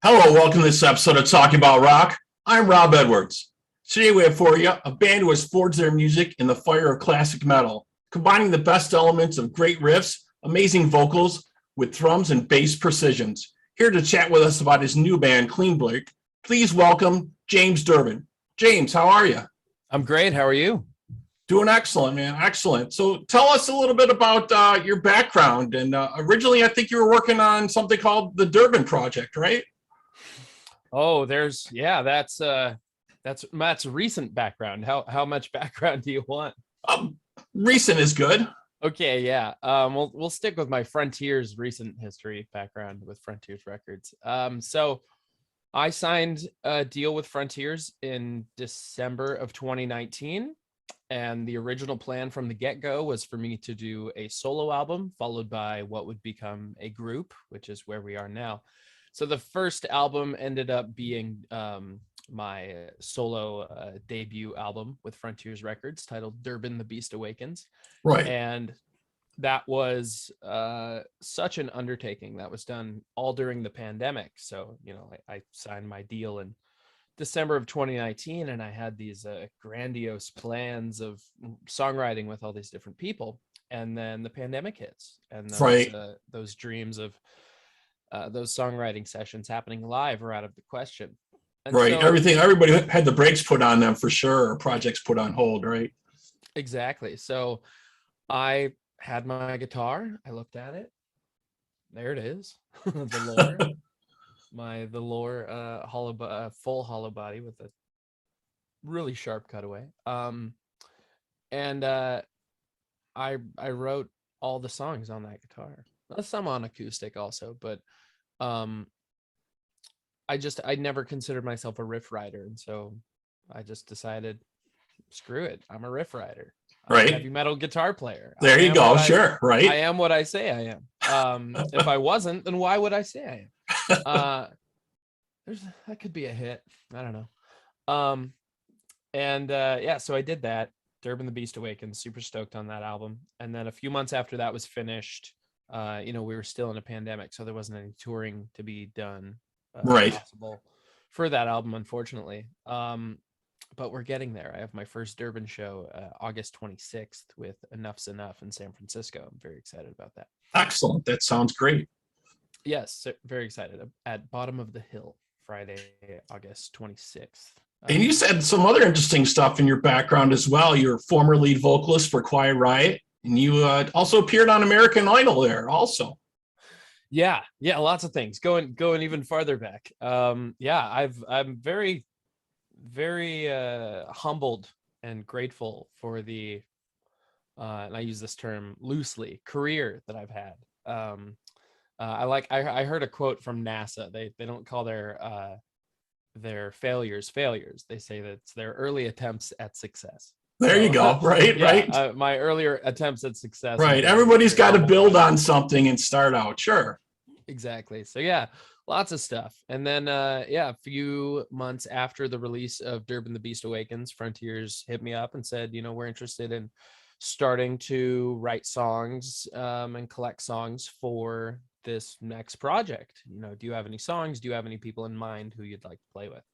Hello, welcome to this episode of Talking About Rock. I'm Rob Edwards. Today we have for you a band who has forged their music in the fire of classic metal, combining the best elements of great riffs, amazing vocals, with drums and bass precisions. Here to chat with us about his new band, CLEANBREAK, please welcome James Durbin. James, how are you? I'm great. How are you? Doing excellent, man. Excellent. So tell us a little bit about your background. And originally, I think you were working on something called the Durbin Project, right? Oh, that's recent background. How much background do you want? Recent is good. Okay, yeah. We'll stick with my Frontiers recent history background with Frontiers Records. So I signed a deal with Frontiers in December of 2019, and the original plan from the get-go was for me to do a solo album followed by what would become a group, which is where we are now. So the first album ended up being my solo debut album with Frontiers Records titled Durbin, The Beast Awakens. Right. And that was such an undertaking. That was done all during the pandemic. So, I signed my deal in December of 2019, and I had these grandiose plans of songwriting with all these different people. And then the pandemic hits, and those dreams of those songwriting sessions happening live are out of the question. And right. So, everybody had the brakes put on them for sure, or projects put on hold, right? Exactly. So I had my guitar. I looked at it. There it is. The Lore full hollow body with a really sharp cutaway. And I wrote all the songs on that guitar. Some on acoustic also, but I never considered myself a riff writer, and so I just decided, screw it, I'm a riff writer. I'm right. a heavy metal guitar player. There you go. Sure. Right. I am what I say I am. If I wasn't, then why would I say I am? That could be a hit. I don't know. So I did that. Durbin, The Beast Awakens, super stoked on that album. And then a few months after that was finished, we were still in a pandemic, so there wasn't any touring to be done possible for that album, unfortunately. But we're getting there. I have my first Durbin show August 26th with Enough's Enough in San Francisco. I'm very excited about that. Excellent. That sounds great. Yes, very excited. At Bottom of the Hill, Friday, August 26th. And you said some other interesting stuff in your background as well. You're former lead vocalist for Quiet Riot, and you also appeared on American Idol there also. Yeah, lots of things. Going even farther back. I'm very, very humbled and grateful for the and I use this term loosely, career that I've had. I heard a quote from NASA. They don't call their failures. They say that it's their early attempts at success. There you go. Right. Right. My earlier attempts at success. Right. Everybody's got to build on something and start out. Sure. Exactly. So yeah, lots of stuff. And then a few months after the release of Durbin, The Beast Awakens, Frontiers hit me up and said, we're interested in starting to write songs and collect songs for this next project. Do you have any songs? Do you have any people in mind who you'd like to play with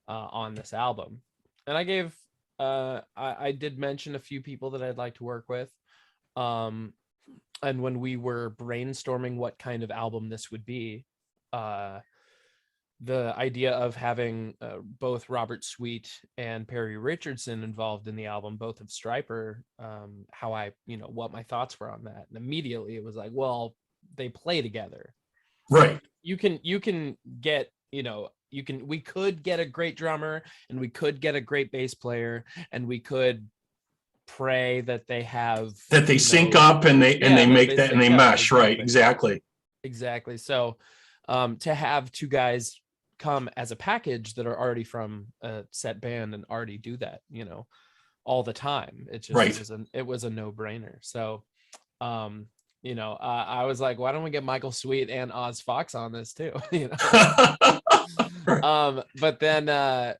on this album? And I gave I did mention a few people that I'd like to work with. And when we were brainstorming what kind of album this would be, the idea of having both Robert Sweet and Perry Richardson involved in the album, both of STRYPER, what my thoughts were on that. And immediately it was like, well, they play together. Right. You can get, we could get a great drummer, and we could get a great bass player, and we could pray that they sync up and they make that and they mesh. Exactly. Right. Exactly. So to have two guys come as a package that are already from a set band and already do that, all the time, it just it was a no-brainer. So I was like, why don't we get Michael Sweet and Oz Fox on this too? But then that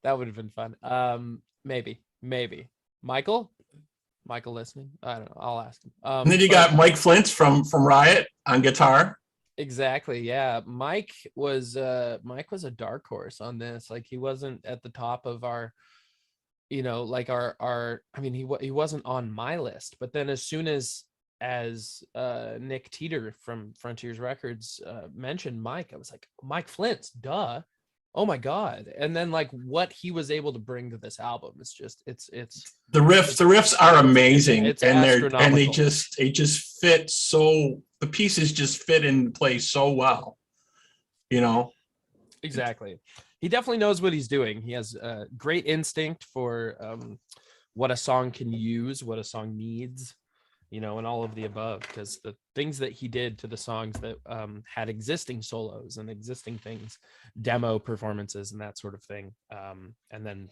would have been fun. Maybe Michael listening. I don't know. I'll ask him. And then you got Mike Flyntz from Riot on guitar. Exactly. Yeah. Mike was a dark horse on this. Like, he wasn't at the top of our, like our, I mean, he wasn't on my list, but then as soon as Nick Teeter from Frontiers Records mentioned Mike, I was like, Mike Flyntz, duh. Oh my God. And then like what he was able to bring to this album is just it's the riffs are amazing, it's and they astronomical. just fit, so the pieces just fit in place so well, you know. Exactly. He definitely knows what he's doing. He has a great instinct for what a song can use, what a song needs, and all of the above, because the things that he did to the songs that had existing solos and existing things, demo performances and that sort of thing, and then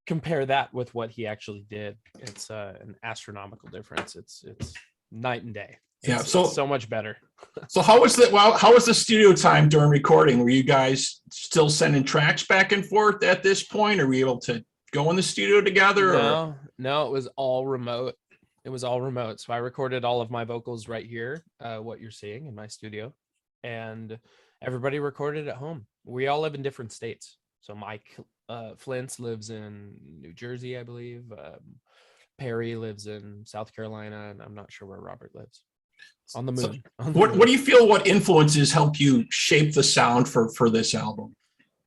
compare that with what he actually did, it's an astronomical difference. It's night and day. Yeah, It's so so much better. so how was the studio time during recording? Were you guys still sending tracks back and forth at this point, or were you able to go in the studio together? Or No, it was all remote. It was all remote. So I recorded all of my vocals right here, what you're seeing in my studio, and everybody recorded at home. We all live in different states. So Mike Flyntz lives in New Jersey, I believe. Perry lives in South Carolina, and I'm not sure where Robert lives. On the moon. What do you feel, what influences helped you shape the sound for this album?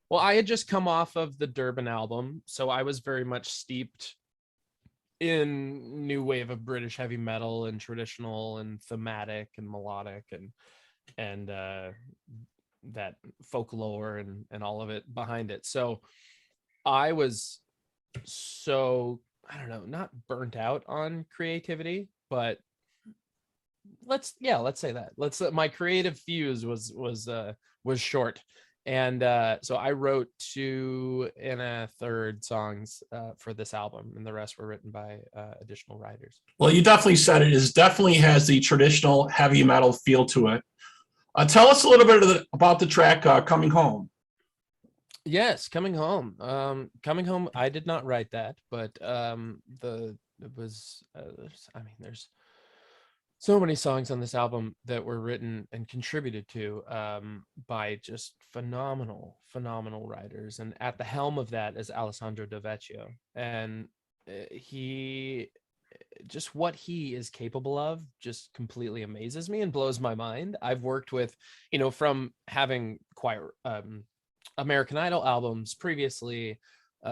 Well, I had just come off of the Durbin album, so I was very much steeped in new wave of British heavy metal and traditional and thematic and melodic and that folklore and all of it behind it. So I was so, I don't know, not burnt out on creativity, but let's say that. My creative fuse was short. And so I wrote 2 1/3 songs for this album, and the rest were written by additional writers. Well, you definitely said it definitely has the traditional heavy metal feel to it. Tell us a little bit about the track "Coming Home." Yes, Coming Home. Coming Home. I did not write that, but there's so many songs on this album that were written and contributed to by just phenomenal writers. And at the helm of that is Alessandro Del Vecchio. And he, just what he is capable of just completely amazes me and blows my mind. I've worked with, from having choir American Idol albums previously,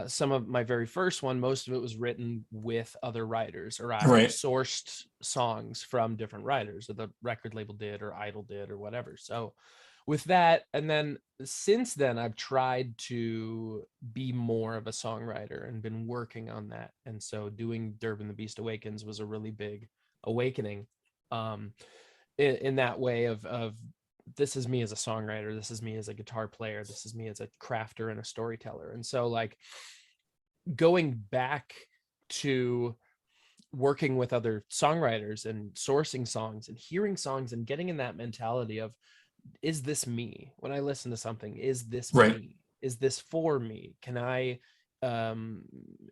some of my very first one, most of it was written with other writers, or I sourced songs from different writers, or the record label did, or Idol did, or whatever. So with that, and then since then, I've tried to be more of a songwriter and been working on that. And so doing Durbin the Beast Awakens was a really big awakening in that way of this is me as a songwriter, this is me as a guitar player, this is me as a crafter and a storyteller. And so like going back to working with other songwriters and sourcing songs and hearing songs and getting in that mentality of, is this me? When I listen to something, is this me? Is this for me? Can I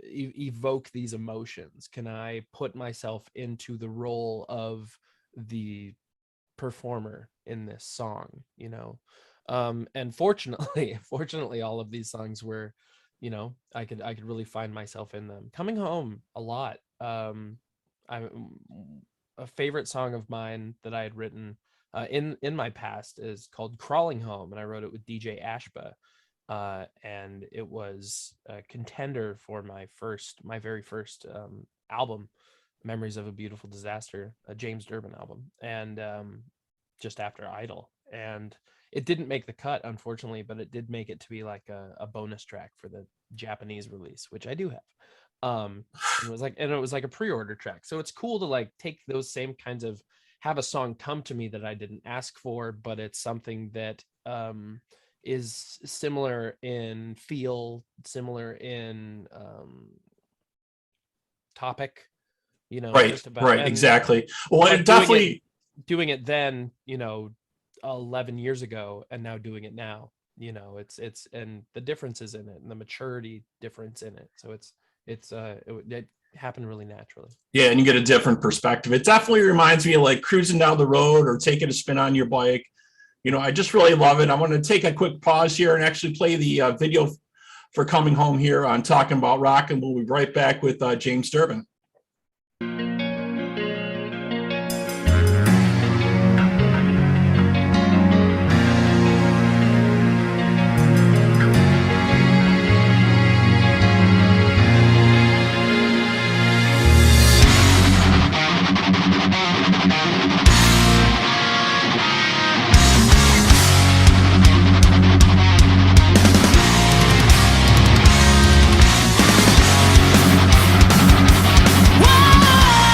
evoke these emotions? Can I put myself into the role of the performer in this song? And fortunately all of these songs were, I could really find myself in them. Coming Home a lot. A favorite song of mine that I had written in my past is called Crawling Home, and I wrote it with DJ Ashba, and it was a contender for my very first album, Memories of a Beautiful Disaster, a James Durbin album, and just after Idol. And it didn't make the cut, unfortunately, but it did make it to be like a bonus track for the Japanese release, which I do have. And it was like a pre-order track. So it's cool to like take those same kinds of, have a song come to me that I didn't ask for, but it's something that is similar in feel, similar in topic, Right, exactly. Well, it definitely doing it then, 11 years ago, and now doing it now, it's and the differences in it and the maturity difference in it. So it happened really naturally. Yeah, and you get a different perspective. It definitely reminds me of like cruising down the road or taking a spin on your bike. You know, I just really love it. I want to take a quick pause here and actually play the video for Coming Home here on Talking About Rock, and we'll be right back with James Durbin. Whoa!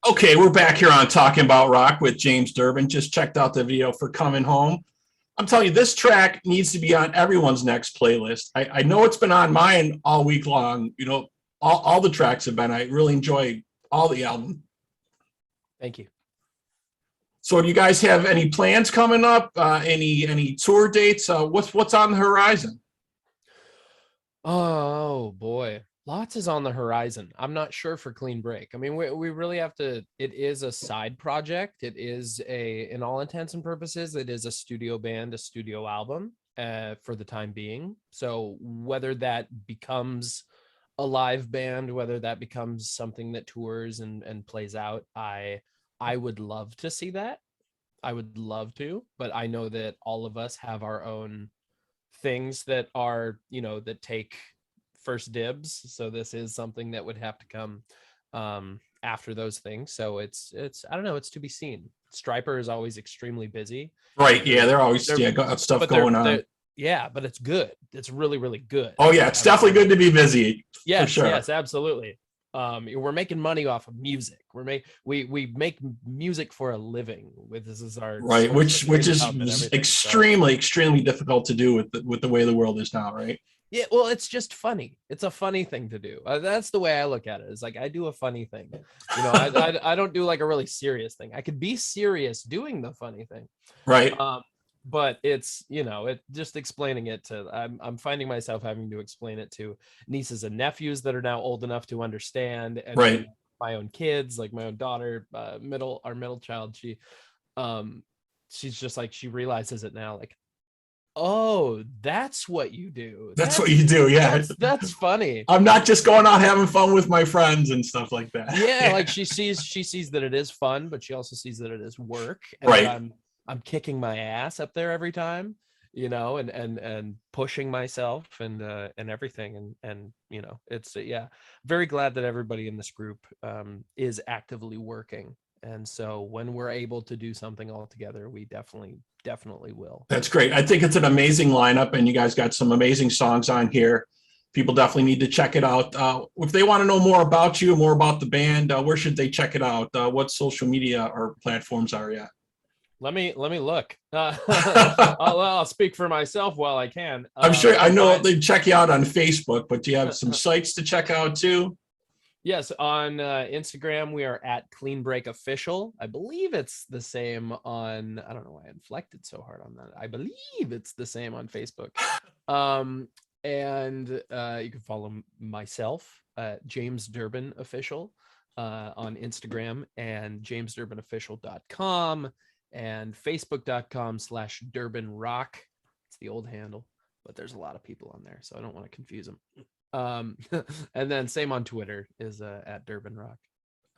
Okay, we're back here on Talking About Rock with James Durbin. Just checked out the video for Coming Home. I'm telling you, this track needs to be on everyone's next playlist. I know it's been on mine all week long. You know, all the tracks have been. I really enjoy all the album. Thank you. So do you guys have any plans coming up? Any tour dates? What's on the horizon? Oh boy, lots is on the horizon. I'm not sure for Clean Break. I mean, we really have to, it is a side project. It is in all intents and purposes, it is a studio band, a studio album for the time being. So whether that becomes a live band, whether that becomes something that tours and plays out, I would love to see that. I would love to, but I know that all of us have our own things that are, you know, that take first dibs. So this is something that would have to come after those things. So it's I don't know, it's to be seen. STRYPER is always extremely busy. Right. Yeah, they're always got stuff going on. Yeah, but it's good. It's really, really good. Oh yeah, it's definitely good to be busy. Yes, for sure. Yes, absolutely. We're making money off of music. We make music for a living. This is our right, which is extremely difficult to do with the way the world is now, right? Yeah, well, it's just funny. It's a funny thing to do. That's the way I look at it. It's like I do a funny thing. You know, I don't do like a really serious thing. I could be serious doing the funny thing, right? But it's, you know, it just explaining it to, I'm finding myself having to explain it to nieces and nephews that are now old enough to understand, and right. My own kids, like my own daughter, our middle child, she's just like, she realizes it now, like, oh, that's what you do. That's what you do. Yeah, that's funny. I'm not just going out having fun with my friends and stuff like that. Yeah, like she sees that it is fun, but she also sees that it is work. And right. I'm kicking my ass up there every time, you know, and pushing myself and everything. And, you know, it's, yeah, very glad that everybody in this group is actively working. And so when we're able to do something all together, we definitely will. That's great. I think it's an amazing lineup, and you guys got some amazing songs on here. People definitely need to check it out. If they want to know more about you, more about the band, where should they check it out? What social media or platforms are you at? Let me look. I'll speak for myself while I can. I'm sure I know they check you out on Facebook, but do you have some sites to check out too? Yes, on Instagram we are at CLEANBREAK Official. I believe it's the same on. I don't know why I inflected so hard on that. I believe it's the same on Facebook. And you can follow myself, James Durbin Official, on Instagram, and jamesdurbinofficial.com. and facebook.com/DurbinRock. It's the old handle, but there's a lot of people on there, so I don't want to confuse them. And then same on Twitter is at DurbinRock.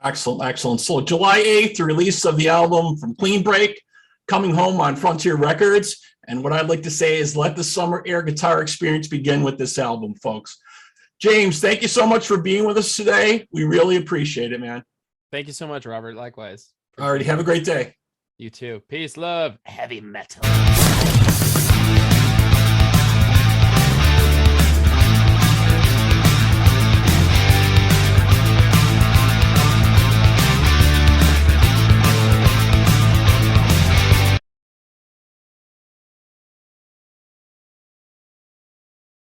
Excellent. So July 8th, the release of the album from Clean Break, Coming Home on Frontier Records. And what I'd like to say is let the summer air guitar experience begin with this album, folks. James, thank you so much for being with us today. We really appreciate it, man. Thank you so much, Robert. Likewise. All right, have a great day. You too. Peace, love, heavy metal.